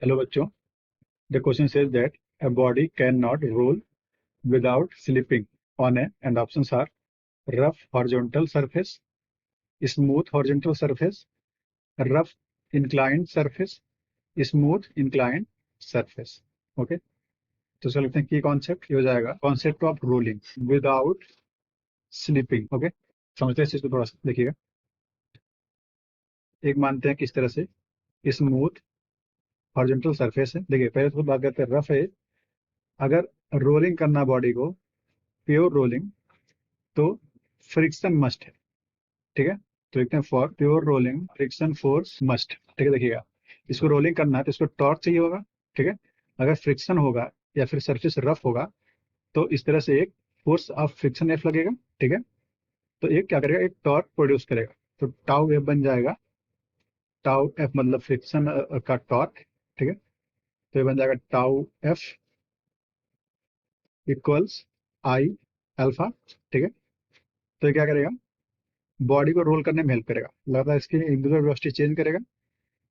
Hello बच्चों, the question says that a body cannot roll without slipping on a, and options are rough horizontal surface, smooth horizontal surface, rough inclined surface, smooth inclined surface. Okay, तो चलो लिखते हैं की concept ये हो जाएगा concept of rolling without slipping. Okay, समझते हैं इस चीज को थोड़ा सा देखिएगा. एक मानते हैं किस तरह से स्मूथ हॉरिजॉन्टल सरफेस है. देखिए पहले तो बात करते हैं रफ है. अगर रोलिंग करना बॉडी को प्योर रोलिंग तो फ्रिक्शन मस्ट है. ठीक है, तो लिखते हैं for pure rolling friction force must. ठीक है, देखिएगा इसको रोलिंग करना है तो इसको टॉर्क चाहिए होगा. ठीक है, अगर फ्रिक्शन होगा या फिर सरफेस रफ होगा तो इस तरह से एक फोर्स ऑफ फ्रिक्शन एफ लगेगा. ठीक है, तो एक क्या करेगा, एक टॉर्क प्रोड्यूस करेगा. तो टाउ एफ बन जाएगा. टाउ एफ मतलब फ्रिक्शन का टॉर्क. ठीक है, तो ये बन जाएगा tau F equals I alpha. ठीक है, तो ये क्या करेगा, बॉडी को रोल करने में हेल्प करेगा. लगातार इसकी एंगुलर वेलोसिटी चेंज करेगा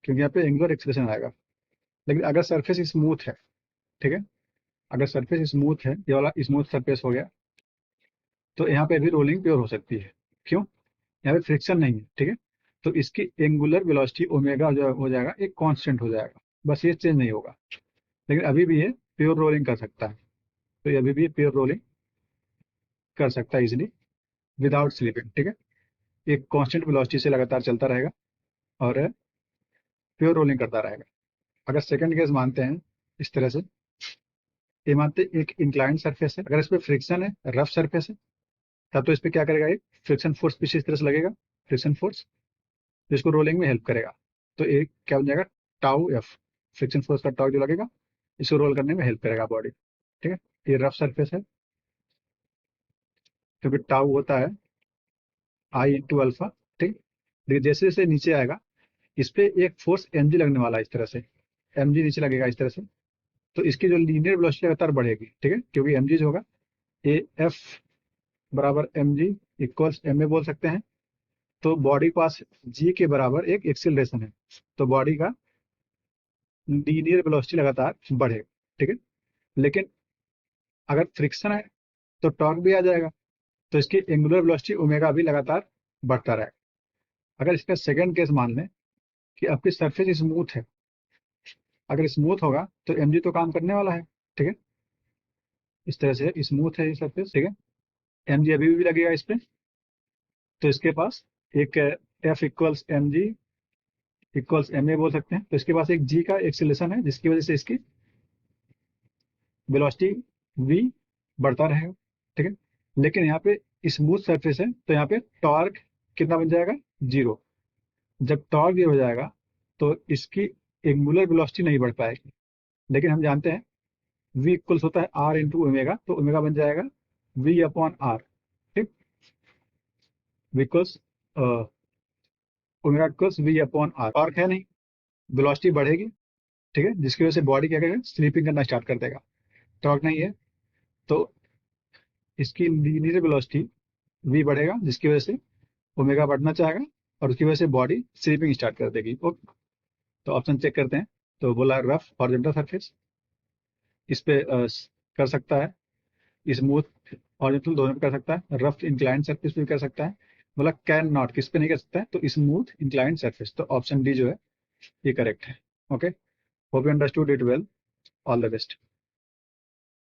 क्योंकि यहाँ पे एंगुलर एक्सेलरेशन आएगा. लेकिन अगर सरफेस स्मूथ है, ठीक है, अगर सरफेस स्मूथ है, ये वाला स्मूथ सरफेस हो गया, तो यहाँ पे भी रोलिंग प्योर हो सकती है. क्यों, यहाँ पे फ्रिक्शन नहीं है. ठीक है, तो इसकी एंगुलर वेलोसिटी ओमेगा जो हो जाएगा एक कांस्टेंट हो जाएगा, बस ये चेंज नहीं होगा. लेकिन अभी भी ये प्योर रोलिंग कर सकता है. तो ये अभी भी प्योर रोलिंग कर सकता है इजिली विदाउट स्लिपिंग. ठीक है, एक कांस्टेंट वेलोसिटी से लगातार चलता रहेगा और प्योर रोलिंग करता रहेगा. अगर सेकंड केस मानते हैं इस तरह से, ये मानते हैं एक इंक्लाइंड सरफेस है, अगर इस पर फ्रिक्शन है, रफ सरफेस है, तब तो इस पर क्या करेगा, एक फ्रिक्शन फोर्स पीछे इस तरह से लगेगा, फ्रिक्शन फोर्स, तो इसको रोलिंग में हेल्प करेगा. तो एक क्या बन जाएगा, टाउ एफ, फ्रिक्शन फोर्स का टाउ जो लगेगा इसको रोल करने में हेल्प करेगा बॉडी. ठीक है, ये रफ सरफेस है क्योंकि टाउ होता है आई इंटू अल्फा. ठीक, लेकिन जैसे जैसे नीचे आएगा इस पे एक फोर्स एम जी लगने वाला है. इस तरह से एम जी नीचे लगेगा इस तरह से, तो इसकी जो लीनियर वेलोसिटी लगातार बढ़ेगी. ठीक है, क्योंकि एम जी जो होगा ए एफ बराबर m g equals m a बोल सकते हैं. तो बॉडी के पास जी के बराबर एक एक्सीलरेशन है, तो बॉडी का लीनियर वेलोसिटी लगातार बढ़ेगा. ठीक है, लेकिन अगर फ्रिक्शन है तो टॉर्क भी आ जाएगा, तो इसकी एंगुलर वेलोसिटी ओमेगा भी लगातार बढ़ता रहेगा. अगर इसका सेकंड केस मान लें कि आपकी सरफेस स्मूथ है, अगर स्मूथ होगा तो एम जी तो काम करने वाला है. ठीक है, इस तरह से स्मूथ है ये सरफेस. ठीक है, एम जी अभी भी लगेगा इस पे, तो इसके पास एक f equals m g equals m a बोल सकते हैं. तो इसके पास एक जी का एक्सीलरेशन है जिसकी वजह से इसकी वेलोसिटी v बढ़ता रहेगा. ठीक है, लेकिन यहाँ पे स्मूथ सरफेस है तो यहाँ पे टॉर्क कितना बन जाएगा, जीरो. जब टॉर्क ये हो जाएगा तो इसकी एंगुलर वेलोसिटी नहीं बढ़ पाएगी. लेकिन हम जानते हैं v इक्वल्स होता है r इंटू ओमेगा, तो ओमेगा बन जाएगा v अपॉन r. ठीक, v equals omega equals v upon r. Torque है नहीं, वेलोसिटी बढ़ेगी. ठीक है, जिसकी वजह से बॉडी क्या करेगा, स्लीपिंग करना स्टार्ट कर देगा. टॉर्क नहीं है तो इसकी लीनियर वेलोसिटी v बढ़ेगा, जिसकी वजह से ओमेगा बढ़ना चाहेगा और उसकी वजह से बॉडी स्लीपिंग स्टार्ट कर देगी. ओके, तो ऑप्शन चेक करते हैं. तो बोला रफ हॉरिजॉन्टल सरफेस, इस पे कर सकता है. स्मूथ हॉरिजॉन्टल दोनों पे कर सकता है. रफ इंक्लाइंड सरफेस पे भी कर सकता है. बोला कैन नॉट, किस पे नहीं कर सकता है, तो स्मूथ इंक्लाइंड सरफेस. तो ऑप्शन डी जो है ये करेक्ट है. Okay, hope you understood it well. All the best.